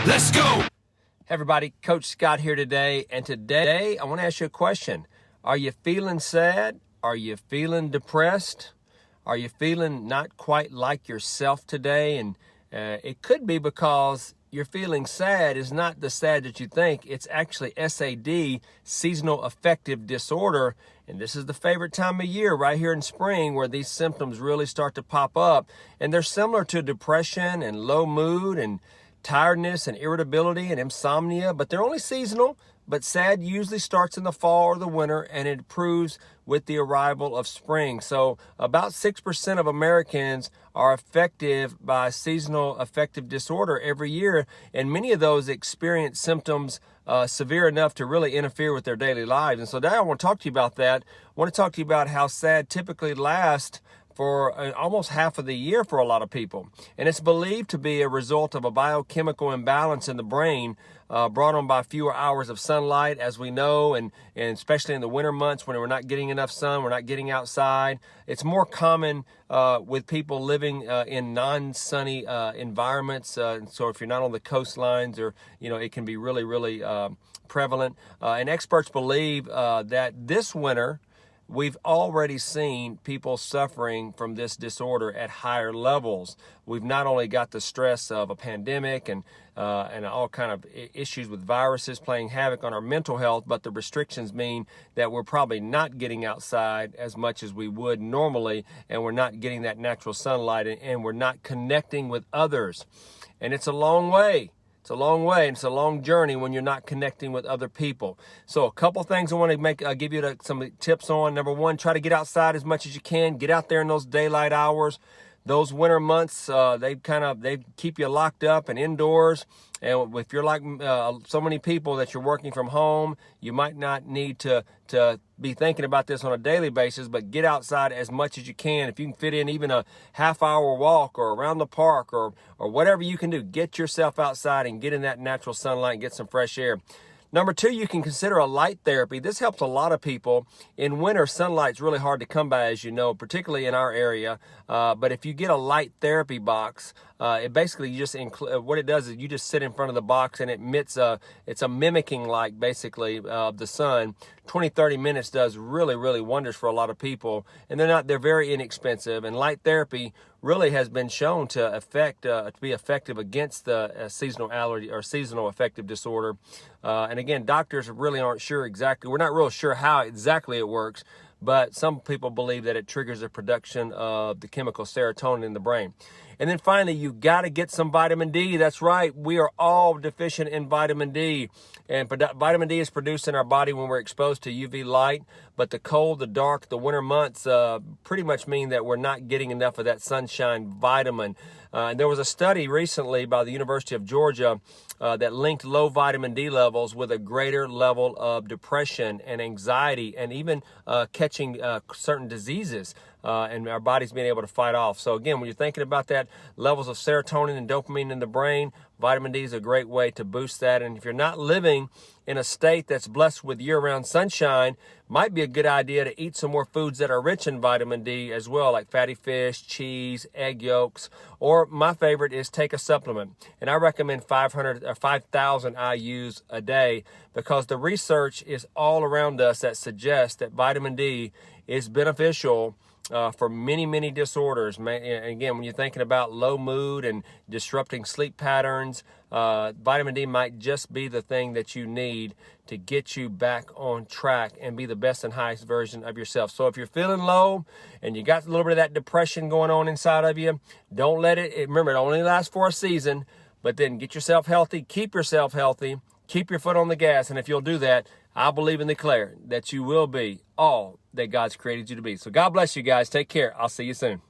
Let's go! Hey everybody, Coach Scott here today, and today I want to ask you a question. Are you feeling sad? Are you feeling depressed? Are you feeling not quite like yourself today? And it could be because you're feeling sad is not the sad that you think. It's actually SAD, seasonal affective disorder. And this is the favorite time of year right here in spring where these symptoms really start to pop up. And they're similar to depression and low mood and tiredness and irritability and insomnia, but they're only seasonal. But SAD usually starts in the fall or the winter, and it improves with the arrival of spring. So about 6% of Americans are affected by seasonal affective disorder every year, and many of those experience symptoms severe enough to really interfere with their daily lives. And so today I want to talk to you about that. I want to talk to you about how SAD typically lasts for almost half of the year for a lot of people. And it's believed to be a result of a biochemical imbalance in the brain brought on by fewer hours of sunlight, as we know, and especially in the winter months when we're not getting enough sun, we're not getting outside. It's more common with people living in non-sunny environments. So if you're not on the coastlines, or, it can be really, really prevalent. And experts believe that this winter, we've already seen people suffering from this disorder at higher levels. We've not only got the stress of a pandemic and all kind of issues with viruses playing havoc on our mental health, but the restrictions mean that we're probably not getting outside as much as we would normally, and we're not getting that natural sunlight, and we're not connecting with others. And it's a long way. It's a long way, and it's a long journey when you're not connecting with other people. So a couple things I want to give you some tips on. Number one, try to get outside as much as you can. Get out there in those daylight hours. Those winter months, they keep you locked up and indoors. And if you're like so many people that you're working from home, you might not need to be thinking about this on a daily basis, but get outside as much as you can. If you can fit in even a half-hour walk or around the park or whatever you can do, get yourself outside and get in that natural sunlight and get some fresh air. Number two, you can consider a light therapy. This helps a lot of people. In winter, sunlight's really hard to come by, as you know, particularly in our area. But if you get a light therapy box, it basically what it does is you just sit in front of the box and it emits it's a mimicking light basically of the sun. 20-30 minutes does really, really wonders for a lot of people, and they're very inexpensive. And light therapy really has been shown to be effective against the seasonal allergy or seasonal affective disorder. And again, doctors really aren't sure exactly. We're not real sure how exactly it works, but some people believe that it triggers the production of the chemical serotonin in the brain. And then finally, you got to get some vitamin D. That's right. We are all deficient in vitamin D. And vitamin D is produced in our body when we're exposed to UV light. But the cold, the dark, the winter months pretty much mean that we're not getting enough of that sunshine vitamin. And there was a study recently by the University of Georgia that linked low vitamin D levels with a greater level of depression and anxiety, and even catching certain diseases and our body's being able to fight off. So again, when you're thinking about that, levels of serotonin and dopamine in the brain, vitamin D is a great way to boost that. And if you're not living in a state that's blessed with year-round sunshine, might be a good idea to eat some more foods that are rich in vitamin D as well, like fatty fish, cheese, egg yolks, or my favorite is take a supplement. And I recommend 500 or 5,000 IUs a day, because the research is all around us that suggests that vitamin D is beneficial for many, many disorders. Again, when you're thinking about low mood and disrupting sleep patterns, vitamin D might just be the thing that you need to get you back on track and be the best and highest version of yourself. So if you're feeling low and you got a little bit of that depression going on inside of you, don't let it. Remember, it only lasts for a season, but then get yourself healthy, keep yourself healthy, keep your foot on the gas. And if you'll do that, I believe and declare that you will be all that God's created you to be. So God bless you guys. Take care. I'll see you soon.